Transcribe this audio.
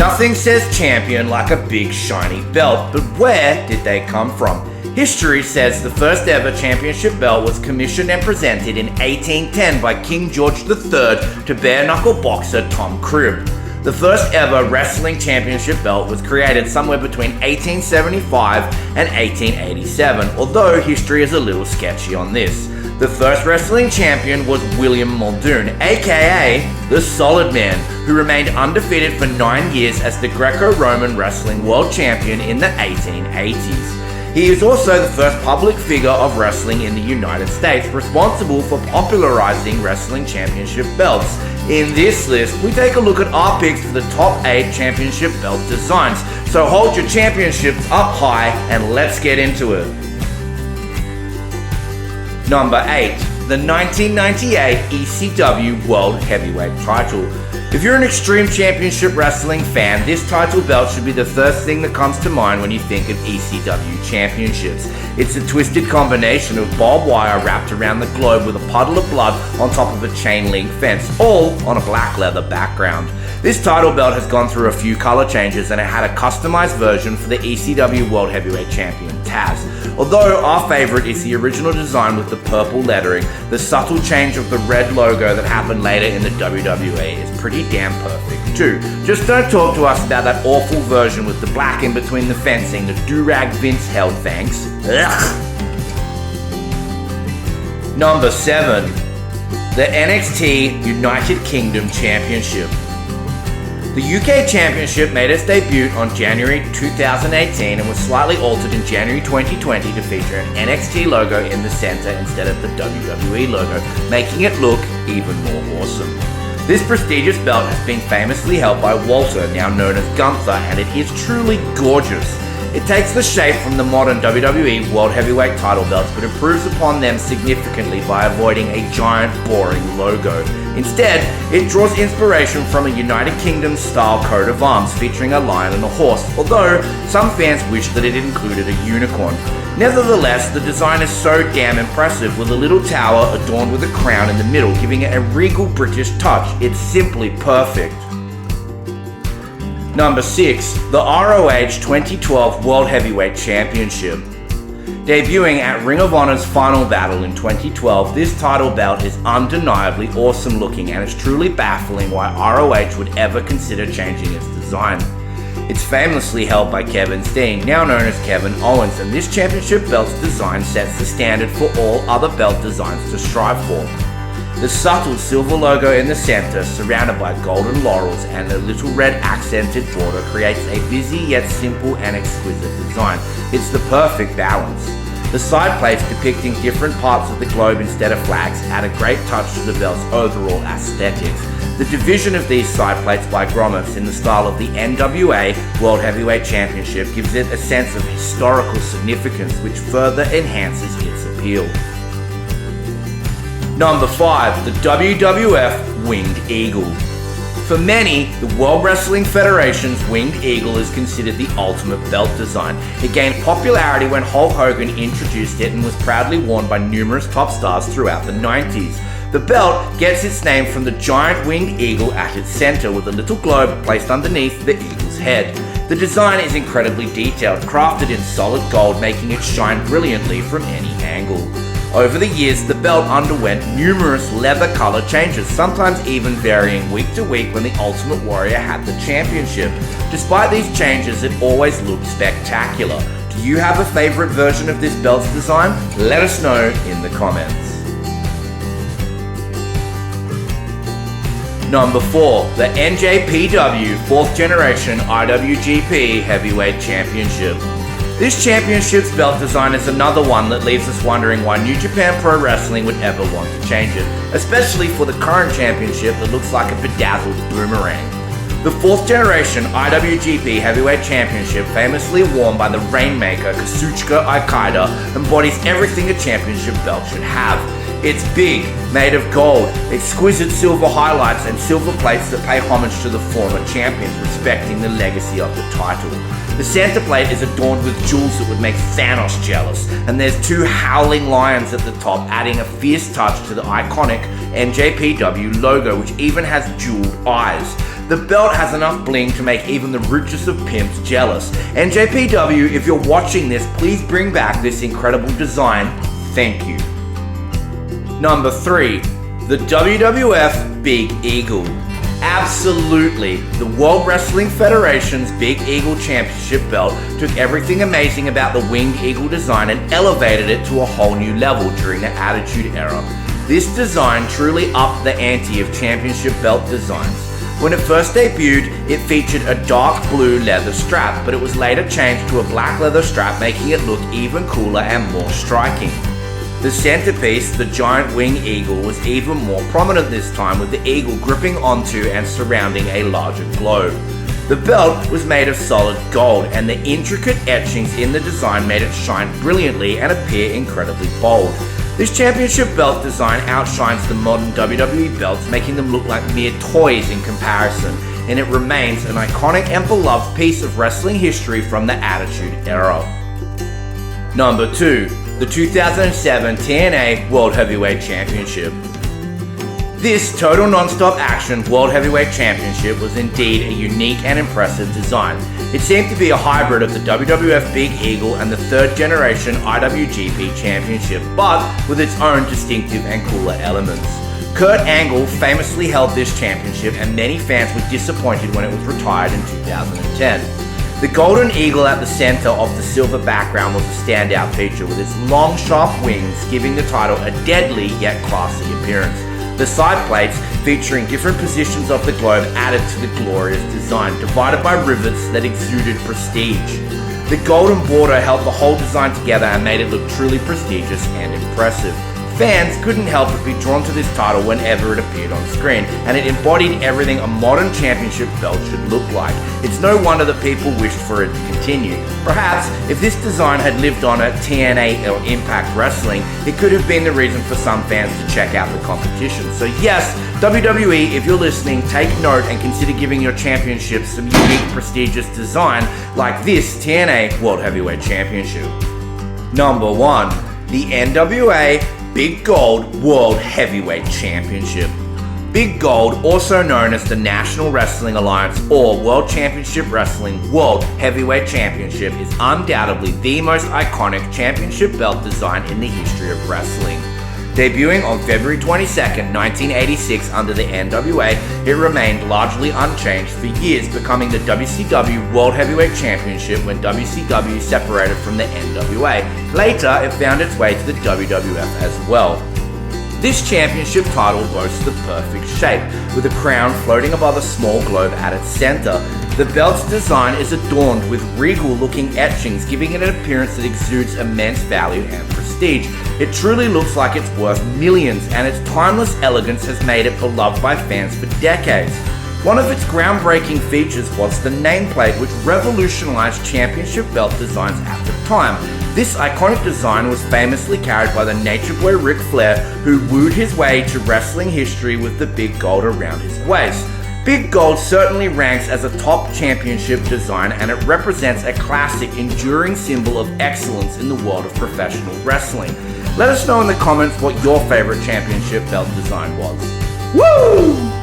Nothing says champion like a big shiny belt, but where did they come from? History says the first ever championship belt was commissioned and presented in 1810 by King George III to bare-knuckle boxer Tom Cribb. The first ever wrestling championship belt was created somewhere between 1875 and 1887, although history is a little sketchy on this. The first wrestling champion was William Muldoon, aka the Solid Man, who remained undefeated for 9 years as the Greco-Roman Wrestling World Champion in the 1880s. He is also the first public figure of wrestling in the United States, responsible for popularizing wrestling championship belts. In this list, we take a look at our picks for the top 8 championship belt designs. So hold your championships up high and let's get into it. Number 8, the 1998 ECW World Heavyweight title. If you're an Extreme Championship Wrestling fan, this title belt should be the first thing that comes to mind when you think of ECW Championships. It's a twisted combination of barbed wire wrapped around the globe with a puddle of blood on top of a chain link fence, all on a black leather background. This title belt has gone through a few color changes and it had a customized version for the ECW World Heavyweight Champion, Taz. Although our favorite is the original design with the purple lettering, the subtle change of the red logo that happened later in the WWE is pretty damn perfect too. Just don't talk to us about that awful version with the black in between the fencing that do-rag Vince held, thanks. Ugh. Number 7, the NXT United Kingdom Championship. The UK Championship made its debut on January 2018 and was slightly altered in January 2020 to feature an NXT logo in the center instead of the WWE logo, making it look even more awesome. This prestigious belt has been famously held by Walter, now known as Gunther, and it is truly gorgeous. It takes the shape from the modern WWE World Heavyweight title belts, but improves upon them significantly by avoiding a giant, boring logo. Instead, it draws inspiration from a United Kingdom style coat of arms featuring a lion and a horse, although some fans wish that it included a unicorn. Nevertheless, the design is so damn impressive, with a little tower adorned with a crown in the middle, giving it a regal British touch. It's simply perfect. Number 6, the ROH 2012 World Heavyweight Championship. Debuting at Ring of Honor's Final Battle in 2012, this title belt is undeniably awesome looking and it's truly baffling why ROH would ever consider changing its design. It's famously held by Kevin Steen, now known as Kevin Owens, and this championship belt's design sets the standard for all other belt designs to strive for. The subtle silver logo in the center, surrounded by golden laurels and a little red accented border, creates a busy yet simple and exquisite design. It's the perfect balance. The side plates depicting different parts of the globe instead of flags add a great touch to the belt's overall aesthetics. The division of these side plates by grommets in the style of the NWA World Heavyweight Championship gives it a sense of historical significance, which further enhances its appeal. Number 5, the WWF Winged Eagle. For many, the World Wrestling Federation's Winged Eagle is considered the ultimate belt design. It gained popularity when Hulk Hogan introduced it and was proudly worn by numerous top stars throughout the 90s. The belt gets its name from the giant winged eagle at its center, with a little globe placed underneath the eagle's head. The design is incredibly detailed, crafted in solid gold, making it shine brilliantly from any angle. Over the years, the belt underwent numerous leather color changes, sometimes even varying week to week when the Ultimate Warrior had the championship. Despite these changes, it always looked spectacular. Do you have a favorite version of this belt's design? Let us know in the comments. Number 4, the NJPW 4th Generation IWGP Heavyweight Championship. This championship's belt design is another one that leaves us wondering why New Japan Pro Wrestling would ever want to change it, especially for the current championship that looks like a bedazzled boomerang. The 4th Generation IWGP Heavyweight Championship, famously worn by the Rainmaker Kazuchika Okada, embodies everything a championship belt should have. It's big, made of gold, exquisite silver highlights and silver plates that pay homage to the former champions, respecting the legacy of the title. The center plate is adorned with jewels that would make Thanos jealous, and there's 2 howling lions at the top, adding a fierce touch to the iconic NJPW logo, which even has jeweled eyes. The belt has enough bling to make even the richest of pimps jealous. And JPW, if you're watching this, please bring back this incredible design. Thank you. Number 3. The WWF Big Eagle. Absolutely, the World Wrestling Federation's Big Eagle Championship belt took everything amazing about the winged eagle design and elevated it to a whole new level during the Attitude Era. This design truly upped the ante of championship belt designs. When it first debuted, it featured a dark blue leather strap, but it was later changed to a black leather strap, making it look even cooler and more striking. The centerpiece, the giant wing eagle, was even more prominent this time, with the eagle gripping onto and surrounding a larger globe. The belt was made of solid gold, and the intricate etchings in the design made it shine brilliantly and appear incredibly bold. This championship belt design outshines the modern WWE belts, making them look like mere toys in comparison, and it remains an iconic and beloved piece of wrestling history from the Attitude Era. Number 2. The 2007 TNA World Heavyweight Championship. This total non-stop action World Heavyweight Championship was indeed a unique and impressive design. It seemed to be a hybrid of the WWF Big Eagle and the third generation IWGP Championship, but with its own distinctive and cooler elements. Kurt Angle famously held this championship, and many fans were disappointed when it was retired in 2010. The golden eagle at the center of the silver background was a standout feature, with its long, sharp wings giving the title a deadly yet classy appearance. The side plates, featuring different positions of the globe, added to the glorious design, divided by rivets that exuded prestige. The golden border held the whole design together and made it look truly prestigious and impressive. Fans couldn't help but be drawn to this title whenever it appeared on screen, and it embodied everything a modern championship belt should look like. It's no wonder that people wished for it to continue. Perhaps, if this design had lived on at TNA or Impact Wrestling, it could have been the reason for some fans to check out the competition. So yes, WWE, if you're listening, take note and consider giving your championships some unique, prestigious design like this TNA World Heavyweight Championship. Number 1. The NWA Big Gold World Heavyweight Championship. Big Gold, also known as the National Wrestling Alliance or World Championship Wrestling World Heavyweight Championship, is undoubtedly the most iconic championship belt design in the history of wrestling. Debuting on February 22nd, 1986 under the NWA, it remained largely unchanged for years, becoming the WCW World Heavyweight Championship when WCW separated from the NWA. Later, it found its way to the WWF as well. This championship title boasts the perfect shape, with a crown floating above a small globe at its center. The belt's design is adorned with regal-looking etchings, giving it an appearance that exudes immense value and prestige. It truly looks like it's worth millions, and its timeless elegance has made it beloved by fans for decades. One of its groundbreaking features was the nameplate, which revolutionized championship belt designs at the time. This iconic design was famously carried by the Nature Boy Ric Flair, who wooed his way to wrestling history with the big gold around his waist. Big Gold certainly ranks as a top championship design, and it represents a classic, enduring symbol of excellence in the world of professional wrestling. Let us know in the comments what your favorite championship belt design was. Woo!